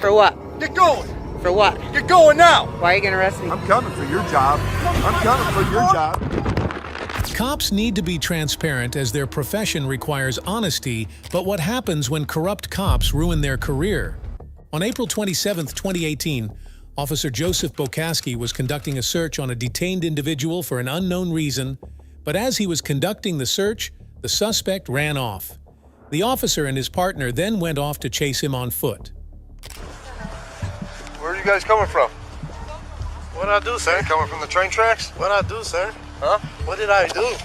For what? Get going. For what? Get going now. Why are you gonna arrest me? I'm coming for your job. I'm coming for your job. Cops need to be transparent as their profession requires honesty, but what happens when corrupt cops ruin their career? On April 27, 2018, Officer Joseph Bokaski was conducting a search on a detained individual for an unknown reason, but as he was conducting the search, the suspect ran off. The officer and his partner then went off to chase him on foot. Where are you guys coming from? What I do, sir? You coming from the train tracks? What I do, sir? Huh? What did I do?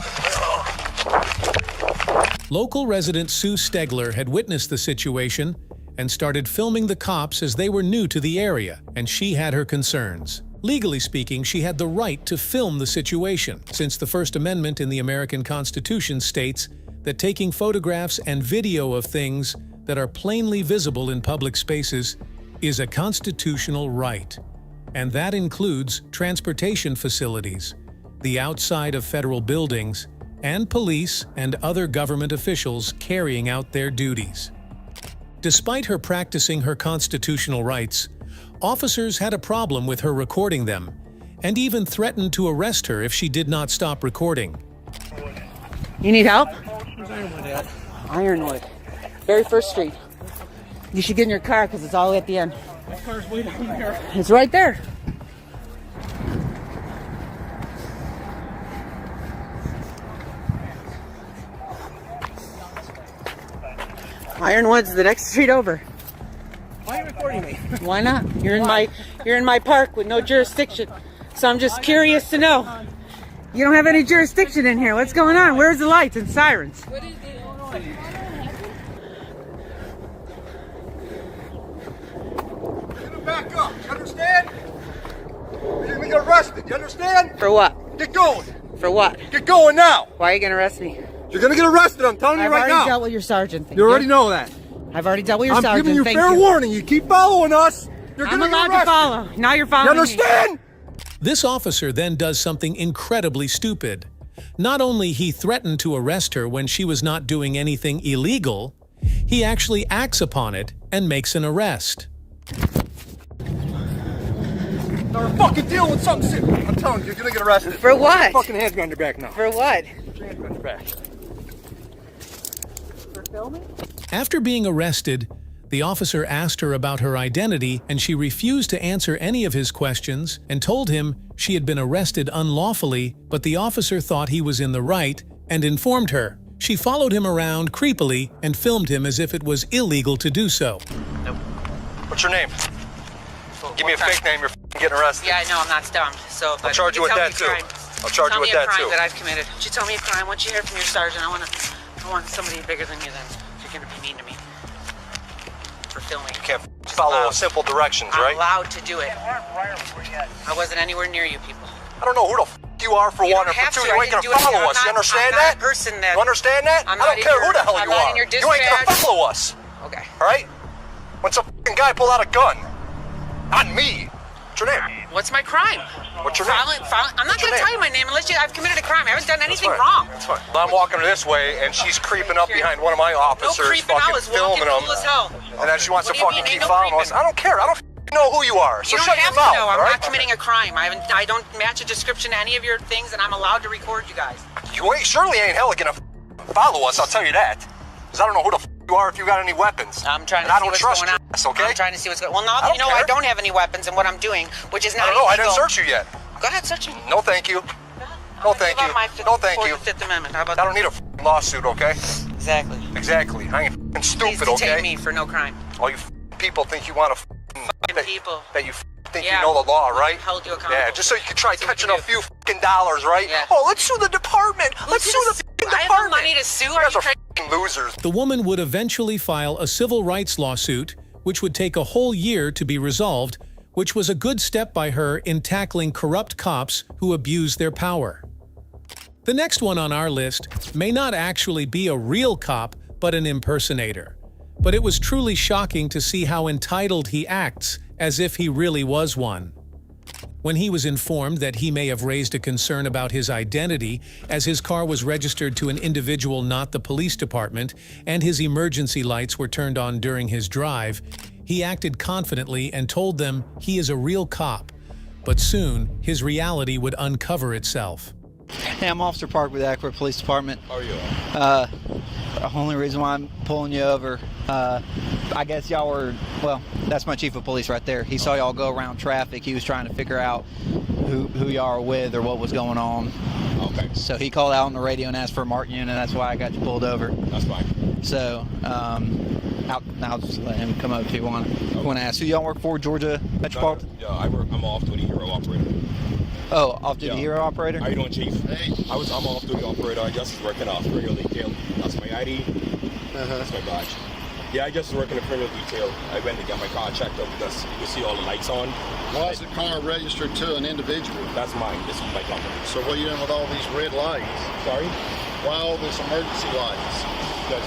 Local resident Sue Stegler had witnessed the situation and started filming the cops as they were new to the area, and she had her concerns. Legally speaking, she had the right to film the situation, since the First Amendment in the American Constitution states that taking photographs and video of things that are plainly visible in public spaces is a constitutional right. And that includes transportation facilities, the outside of federal buildings, and police and other government officials carrying out their duties. Despite her practicing her constitutional rights, officers had a problem with her recording them, and even threatened to arrest her if she did not stop recording. You need help? Ironwood. Very first street. You should get in your car because it's all at the end. My car's way down there. It's right there. Ironwood's the next street over. Why are you recording me? Why not? You're in my park with no jurisdiction. So I'm just curious to know. You don't have any jurisdiction in here. What's going on? Where's the lights and sirens? Back up. You understand? You're gonna get arrested. You understand? For what? Get going. For what? Get going now. Why are you gonna arrest me? You're gonna get arrested. I'm telling you I've right already now. dealt with your sergeant. You already know that. I've already dealt with your I'm sergeant. giving you Thank fair you. warning. You keep following us, you're I'm gonna allowed get to arrested. follow. Now you're following You understand? This officer then does something incredibly stupid. Not only he threatened to arrest her when she was not doing anything illegal, he actually acts upon it and makes an arrest. Now we're fucking dealing with something serious. I'm telling you, you're gonna get arrested. For what? Put your fucking hands behind your back now. For what? Put your hands behind your back. For filming? After being arrested, the officer asked her about her identity, and she refused to answer any of his questions and told him she had been arrested unlawfully, but the officer thought he was in the right and informed her. She followed him around creepily and filmed him as if it was illegal to do so. What's your name? Give me a fake name. You're getting arrested. Yeah, I know. I'm not dumb. So I'll charge you with that too. I'll charge you with that too. Tell me a crime that I've committed. Would you tell me a crime? Once you hear from your sergeant, I want somebody bigger than you. Then if you're gonna be mean to me for filming. You can't follow simple directions, I'm right? allowed to do it. I wasn't anywhere near you people. I don't know who the you are for You one don't and for have two. to. You I ain't didn't gonna do anything. follow us. You understand I'm that? not a person that. You understand that? I'm I don't not in care your- who the hell I'm you not are. in your You ain't gonna dispatch. follow us. Okay. All right? When some fucking guy pulled out a gun on me. What's your name? What's my crime? What's your name? I'm not What's your gonna tell name? you my name unless I've committed a crime. I haven't done anything That's wrong. That's fine. I'm walking this way, and she's creeping up behind one of my officers, No creeping. I fucking was filming walking them. cool as hell. And then she wants What to do you fucking mean, keep ain't no following us. creeping? I don't care. I don't know who you are. So You don't shut have your to mouth. know. all I'm right? not committing a crime. I don't match a description to any of your things, and I'm allowed to record you guys. You ain't surely ain't hella gonna follow us. I'll tell you that. Because I don't know who the you are if you got any weapons. I'm trying and to I see don't what's trust going on. your ass, okay? I'm trying to see what's going on. Well, now I that you don't know I care. don't have any weapons and what I'm doing, which is I not don't know. I illegal. didn't search you yet. Go ahead, search me. No, thank you. No, thank you. No, thank you. Fifth Amendment. How about I don't need a lawsuit, okay? Exactly. Exactly. I ain't Please stupid, detain okay? me for no crime. All you people think you want to People. that you think Yeah. you know the law, right? Held you accountable. Yeah, just so you can try See what catching you a do. few dollars, right? Yeah. Oh, let's sue the department. Let's sue the I have department. the money to sue. You Are guys you are crazy? losers. The woman would eventually file a civil rights lawsuit, which would take a whole year to be resolved, which was a good step by her in tackling corrupt cops who abuse their power. The next one on our list may not actually be a real cop, but an impersonator. But it was truly shocking to see how entitled he acts, as if he really was one. When he was informed that he may have raised a concern about his identity, as his car was registered to an individual not the police department, and his emergency lights were turned on during his drive, He acted confidently and told them he is a real cop. But soon, his reality would uncover itself. Hey, I'm Officer Park with the Akron Police Department. How are you? The only reason why I'm pulling you over, I guess y'all were, well, that's my chief of police right there. He saw y'all go around traffic. He was trying to figure out who y'all are with or what was going on. Okay. So he called out on the radio and asked for a marked unit, and that's why I got you pulled over. That's fine. So I'll just let him come up if you want to ask. Who y'all work for, Georgia Metropolitan? Yeah, I'm an off-duty hero operator. Oh, off-duty Yeah. hero operator? How you doing, Chief? Hey. I'm an off-duty operator. I just was working off criminal detail. That's my ID. That's my badge. Yeah, I just work in the criminal detail. I went to get my car checked out because you can see all the lights on. Why is the car registered to an individual? That's mine. This is my company. So what are you doing with all these red lights? Sorry? Why all these emergency lights?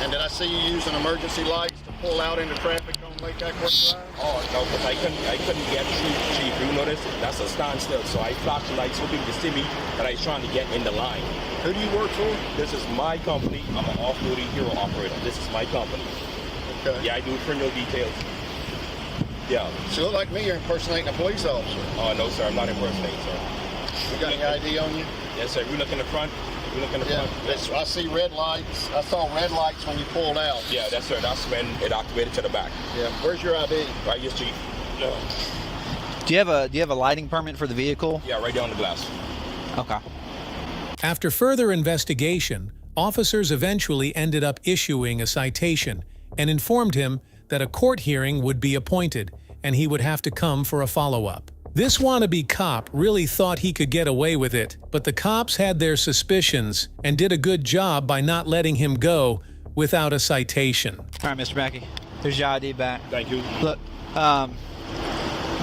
And did I see you using emergency lights to pull out into traffic on Lake Ackworth Drive? Oh, no, because I couldn't get through, Chief. You notice? That's a standstill. So I flashed the lights so people could see me that I was trying to get in the line. Who do you work for? This is my company. I'm an off-duty hero operator. This is my company. Okay. Yeah, I do criminal details. Yeah. So you look like me, you're impersonating a police officer. Oh, no, sir. I'm not impersonating, sir. You got any ID on you? Yes, sir. We look in the front. We look in the Yeah. front. I see red lights. I saw red lights when you pulled out. Yeah, that's sir. That's when it activated to the back. Yeah. Where's your ID? Right, yes, Chief. Yeah. Do you have a lighting permit for the vehicle? Yeah, right down the glass. Okay. After further investigation, officers eventually ended up issuing a citation and informed him that a court hearing would be appointed and he would have to come for a follow-up. This wannabe cop really thought he could get away with it, but the cops had their suspicions and did a good job by not letting him go without a citation. All right, Mr. Mackey. There's your ID back. Thank you. Look,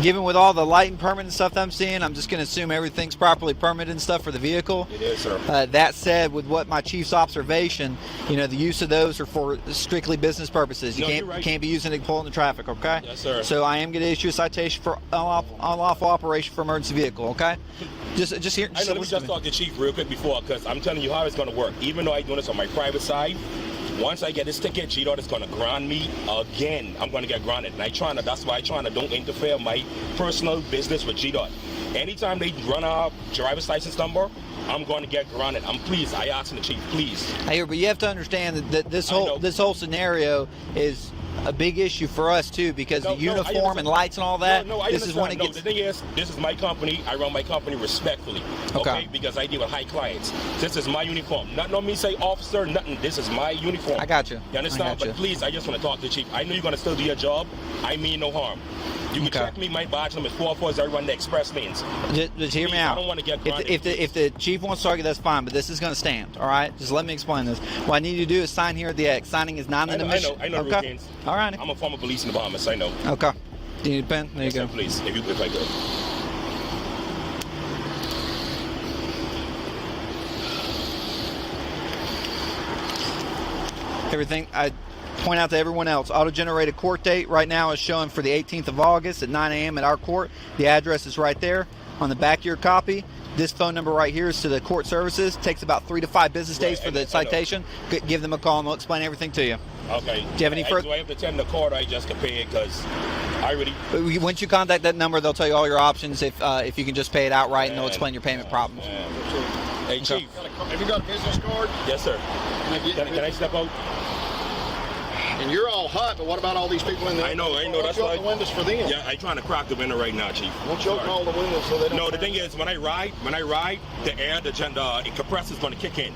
given with all the lighting permit and stuff that I'm seeing, I'm just going to assume everything's properly permitted and stuff for the vehicle. It is, sir. That said, with what my chief's observation, the use of those are for strictly business purposes. You No, can't you're right. you can't be using it to pull in the traffic, okay? Yes, sir. So I am going to issue a citation for unlawful operation for emergency vehicle, okay? Just here. I know, let me just talk to Chief real quick before, because I'm telling you how it's going to work. Even though I'm doing this on my private side, once I get this ticket, G-Dot is going to ground me again. I'm going to get grounded. And that's why I'm trying to don't interfere my personal business with G-Dot. Anytime they run a driver's license number, I'm going to get grounded. I asking the Chief, please. I hear, but you have to understand that this I know. whole scenario is a big issue for us too, because No, the no, I uniform understand. and lights and all that. No, I this is when it understand. gets. The thing is, this is my company. I run my company respectfully. Okay. Because I deal with high clients. This is my uniform. Nothing on me say officer, nothing. This is my uniform. I got you. You understand? I got you. But please, I just want to talk to the Chief. I know you're going to still do your job. I mean no harm. You can Okay. check me. My badge number is 44 as I run the express lanes. Just hear me Please, out. I don't want to get If grounded. if the chief wants to argue, that's fine, but this is going to stand. All right, just let me explain this. What I need you to do is sign here at the X. Signing is not an admission. I know okay. routines. All right. I'm a former police in the Bahamas. I know. Okay. Do you need a pen? There Yes, you sir, go. please, if I could. Everything I point out to everyone else, auto-generated court date right now is showing for the 18th of August at 9 a.m. at our court. The address is right there on the back of your copy. This phone number right here is to the court services. Takes about 3 to 5 business days Right, for I the know. citation. Give them a call and they'll explain everything to you. Okay. Do you have any further? Do I have to attend the court? I just can pay it because I really. Once you contact that number, they'll tell you all your options if you can just pay it outright, and they'll explain your payment problems. Hey, Chief. Have you got a business card? Yes, sir. Can I get Can I step out? And you're all hot, but what about all these people in there? I know. Why That's don't you why. open the windows for them? Yeah, I'm trying to crack the window right now, Chief. Won't you open all the windows so they don't? No, the thing is, when I ride, the air, the compressor's going to kick in.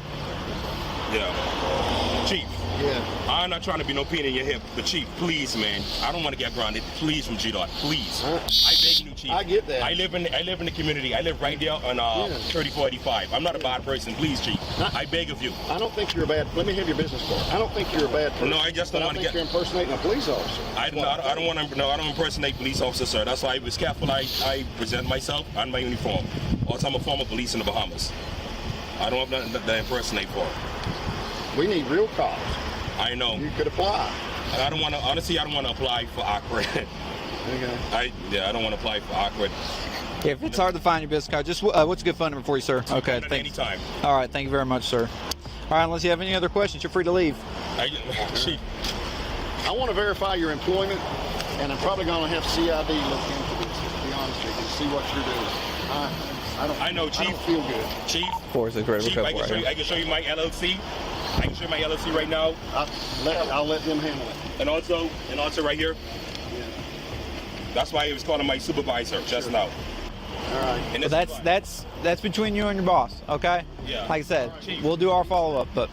Yeah. Chief. Yeah. I'm not trying to be no pain in your hip, but Chief, please, man, I don't want to get grounded. Please, from G-Dot, please. I beg you, Chief. I get that. I live in the community. I live right there on 3485. I'm not a bad person. Please, Chief. I beg of you. I don't think you're a bad. Let me have your business card. I don't think you're a bad person. No, I just don't but want to I think get. you're impersonating a police officer. I don't want to. No, I don't impersonate police officers, sir. That's why I was careful. I present myself on my uniform. Also, I'm a former police in the Bahamas. I don't have nothing to impersonate for. We need real cops. I know. You could apply. I don't want to. Honestly, I don't want to apply for awkward. Okay. I don't want to apply for awkward. If it's hard to find your business card, just what's a good phone number for you, sir? Okay, thanks. Anytime. All right, thank you very much, sir. All right, unless you have any other questions, you're free to leave. Chief. I want to verify your employment. And I'm probably going to have CID look into this, to be honest with you, see what you're doing. I know, Chief. I don't feel good. Chief, Force is great. Chief, I can show you my LLC. I can show you my LLC right now. I'll let them handle it. And also right here. That's why he was calling my supervisor just now. All right. And So that's between you and your boss, okay? Yeah. Like I said, Chief. we'll do our follow-up, but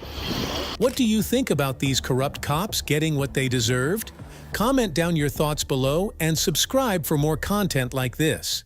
What do you think about these corrupt cops getting what they deserved? Comment down your thoughts below and subscribe for more content like this.